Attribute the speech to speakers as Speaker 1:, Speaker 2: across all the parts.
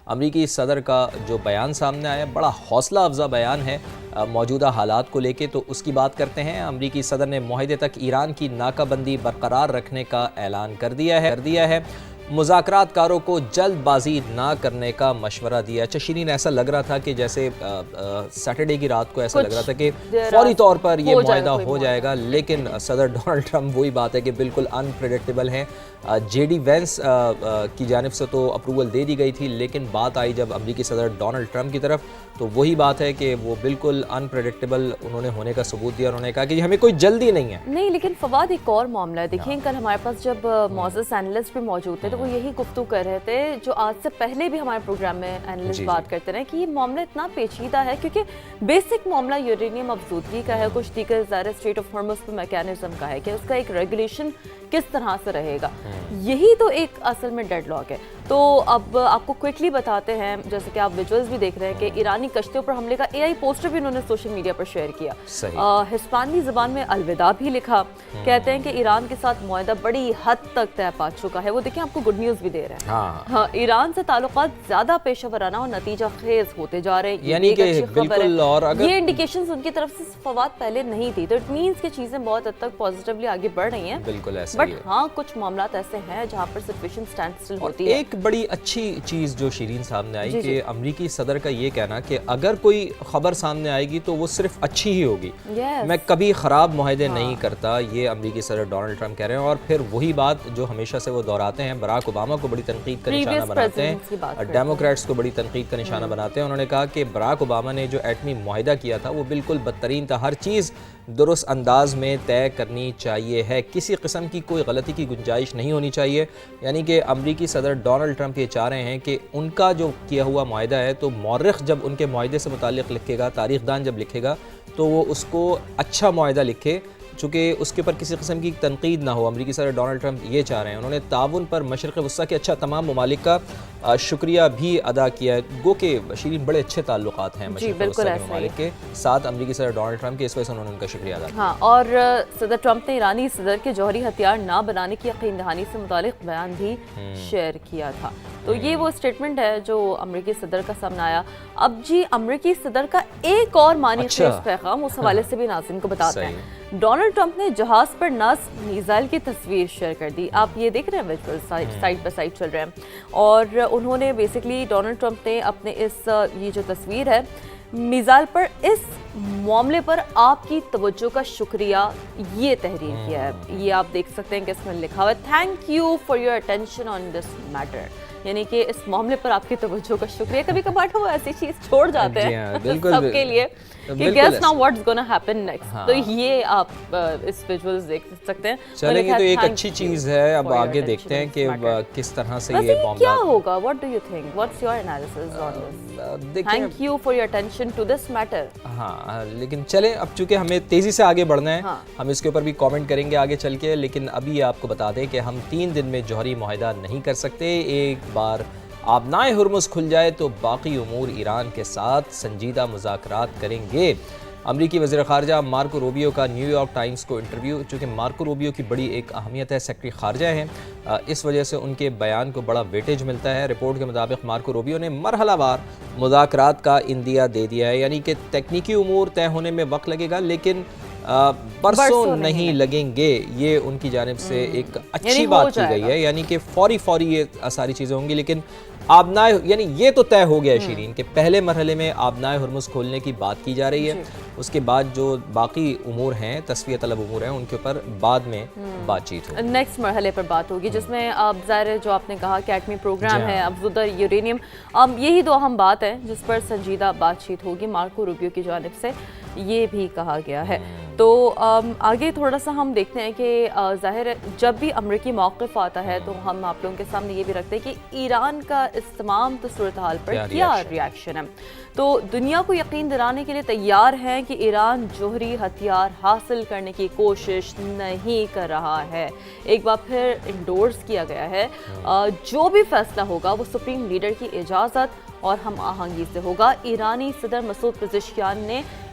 Speaker 1: امریکی صدر کا جو بیان سامنے آیا بڑا حوصلہ افزا بیان ہے موجودہ حالات کو لے کے، تو اس کی بات کرتے ہیں۔ امریکی صدر نے معاہدے تک ایران کی ناکہ بندی برقرار رکھنے کا اعلان کر دیا ہے، مذاکرات کاروں کو جلد بازی نہ کرنے کا مشورہ دیا۔ اچھا شیرین، ایسا لگ رہا تھا کہ جیسے سیٹرڈے کی رات کو ایسا لگ رہا تھا کہ فوری طور پر یہ معاہدہ ہو جائے گا، لیکن صدر ڈونلڈ ٹرمپ وہی بات ہے کہ بالکل انپریڈکٹیبل ہیں۔ جے ڈی وینس کی جانب سے تو اپروول دے دی گئی تھی، لیکن بات آئی جب امریکی صدر ڈونلڈ ٹرمپ کی طرف تو وہی بات ہے کہ وہ بالکل انپریڈکٹیبل انہوں نے ہونے کا ثبوت دیا۔ انہوں نے کہا کہ ہمیں کوئی جلدی نہیں ہے۔
Speaker 2: نہیں، لیکن فواد ایک اور معاملہ ہے، دیکھیں کل ہمارے پاس جب معزز اینالسٹ بھی موجود تھے تو وہ یہی گفتگو کر رہے تھے جو آج سے پہلے بھی ہمارے پروگرام میں اینالسٹ بات کرتے رہے کہ یہ معاملہ اتنا پیچیدہ ہے کیونکہ بیسک معاملہ یورینیم افزودگی کا ہے، کچھ دیگر ظاہر اسٹریٹ آف ہارمز پہ میکینزم کا ہے کہ اس کا ایک ریگولیشن کس طرح سے رہے گا، یہی تو ایک اصل میں ڈیڈ لاک ہے۔ تو اب آپ کو کوئکلی بتاتے ہیں، جیسے کہ آپ ویژولز بھی دیکھ رہے ہیں کہ ایرانی کشتیوں پر حملے کا اے آئی پوسٹر بھی انہوں نے سوشل میڈیا پر شیئر کیا، ہسپانوی زبان میں الوداع بھی لکھا، کہتے ہیں کہ ایران کے ساتھ معاہدہ بڑی حد تک طے پا چکا ہے۔ وہ دیکھیں آپ کو گڈ نیوز بھی دے رہے ہیں، ہاں ایران سے تعلقات زیادہ پیشہ ورانہ اور نتیجہ خیز ہوتے جا رہے ہیں،
Speaker 1: یعنی کہ بالکل، اور اگر
Speaker 2: یہ انڈیکیشنز ان کی طرف سے فواد پہلے نہیں تھی، تو اٹ مینس کہ چیزیں بہت حد تک پازیٹیولی آگے بڑھ رہی ہیں،
Speaker 1: بالکل ایسا ہی ہے۔
Speaker 2: بٹ ہاں کچھ معاملات ایسے ہیں جہاں پر سچویشن اسٹینڈ اسٹل ہوتی ہے۔
Speaker 1: ایک بڑی اچھی چیز جو شیرین سامنے آئی کہ امریکی صدر کا یہ کہنا کہ اگر کوئی خبر سامنے آئے گی تو وہ صرف اچھی ہی ہوگی، میں کبھی خراب معاہدے نہیں کرتا، یہ امریکی صدر ڈونلڈ ٹرمپ کہہ رہے ہیں۔ اور پھر وہی بات جو ہمیشہ سے وہ دہراتے ہیں، براک اوباما کو بڑی تنقید کا نشانہ بناتے ہیں، ڈیموکریٹس کو بڑی تنقید کا نشانہ بناتے ہیں۔ انہوں نے کہا کہ براک اوباما نے جو ایٹمی معاہدہ کیا تھا وہ بالکل بدترین تھا، ہر چیز درست انداز میں طے کرنی چاہیے ہے، کسی قسم کی کوئی غلطی کی گنجائش نہیں ہونی چاہیے۔ یعنی کہ امریکی صدر ڈونلڈ ٹرمپ یہ چاہ رہے ہیں کہ ان کا جو کیا ہوا معاہدہ ہے تو مورخ جب ان کے معاہدے سے متعلق لکھے گا، تاریخ دان جب لکھے گا تو وہ اس کو اچھا معاہدہ لکھے، چونکہ اس کے اوپر کسی قسم کی تنقید نہ ہو۔ امریکی صدر ڈونلڈ ٹرمپ یہ چاہ رہے ہیں۔ انہوں نے تعاون پر مشرق وسطیٰ کے اچھا تمام ممالک کا شکریہ بھی ادا کیا ہے، گو کہ شیرین بڑے اچھے تعلقات ہیں مشرق وسطیٰ کے ممالک کے ساتھ امریکی صدر ڈونلڈ ٹرمپ کے، اس وجہ سے انہوں نے ان کا شکریہ ادا کیا۔
Speaker 2: ہاں، اور صدر ٹرمپ نے ایرانی صدر کے جوہری ہتھیار نہ بنانے کی یقین دہانی سے متعلق بیان بھی شیئر کیا تھا۔ تو یہ وہ اسٹیٹمنٹ ہے جو امریکی صدر کا سامنے آیا۔ اب جی امریکی صدر کا ایک اور معنی خیز پیغام اس حوالے سے بھی ناظرین کو بتاتے ہیں۔ ڈونلڈ ٹرمپ نے جہاز پر نصب میزائل کی تصویر شیئر کر دی، آپ یہ دیکھ رہے ہیں ویژول سائڈ بائی سائڈ چل رہے ہیں، اور انہوں نے بیسکلی ڈونلڈ ٹرمپ نے اپنے یہ جو تصویر ہے میزائل پر اس معاملے پر آپ کی توجہ کا شکریہ یہ تحریر کیا ہے۔ یہ آپ دیکھ سکتے ہیں کہ اس میں لکھا ہوا ہے thank you for your attention on this matter, یعنی کہ اس معاملے پر آپ کی توجہ کا شکریہ۔ کبھی کبھار وہ ایسی چیز چھوڑ جاتے ہیں سب کے لیے کہ گیس ناؤ واٹس گونا ہیپن نیکسٹ، تو یہ آپ اس ویژولز دیکھ سکتے ہیں۔
Speaker 1: چلیں یہ تو ایک اچھی چیز ہے، اب آگے دیکھتے ہیں کہ کس طرح سے یہ معاملہ
Speaker 2: کیا ہوگا۔ What do you think, what's your analysis on this? Thank you for your attention to this matter.
Speaker 1: ہاں لیکن چلیں اب چونکہ ہمیں تیزی سے آگے بڑھنا ہے، ہم اس کے اوپر بھی کامنٹ کریں گے آگے چل کے، لیکن ابھی آپ کو بتا دیں کہ ہم 3 دن میں جوہری معاہدہ نہیں کر سکتے۔ ایک بار آبنائے ہرمز کھل جائے تو باقی امور ایران کے ساتھ سنجیدہ مذاکرات کریں گے۔ امریکی وزیر خارجہ مارکو روبیو کا نیو یارک ٹائمز کو انٹرویو، چونکہ مارکو روبیو کی بڑی ایک اہمیت ہے، سیکرٹری خارجہ ہیں، اس وجہ سے ان کے بیان کو بڑا ویٹیج ملتا ہے۔ رپورٹ کے مطابق مارکو روبیو نے مرحلہ وار مذاکرات کا عندیہ دے دیا ہے، یعنی کہ تکنیکی امور طے ہونے میں وقت لگے گا لیکن برسوں نہیں لگیں گے، یہ ان کی جانب سے ایک اچھی بات کی گئی ہے، یعنی کہ فوری یہ ساری چیزیں ہوں گی۔ لیکن آبنائے یعنی یہ تو طے ہو گیا ہے شیرین کہ پہلے مرحلے میں آبنائے ہرمز کھولنے کی بات کی جا رہی ہے، اس کے بعد جو باقی امور ہیں، تسویہ طلب امور ہیں، ان کے اوپر بعد میں بات چیت ہوگی،
Speaker 2: نیکسٹ مرحلے پر بات ہوگی، جس میں اب ظاہر جو آپ نے کہا کہ ایٹمی پروگرام ہے، افزودہ یورینیم، یہی دو اہم بات ہے جس پر سنجیدہ بات چیت ہوگی، مارکو روبیو کی جانب سے یہ بھی کہا گیا ہے۔ تو آگے تھوڑا سا ہم دیکھتے ہیں کہ ظاہر جب بھی امریکی موقف آتا ہے تو ہم آپ لوگوں کے سامنے یہ بھی رکھتے ہیں کہ ایران کا اس تمام صورتحال پر کیا ریاکشن ہے۔ تو دنیا کو یقین دلانے کے لیے تیار ہے کہ ایران جوہری ہتھیار حاصل کرنے کی کوشش نہیں کر رہا ہے، ایک بار پھر انڈورس کیا گیا ہے، جو بھی فیصلہ ہوگا وہ سپریم لیڈر کی اجازت اور ہم آہنگی سے ہوگا۔ ایرانی صدر مسعود پزشکیان نے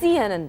Speaker 2: CNN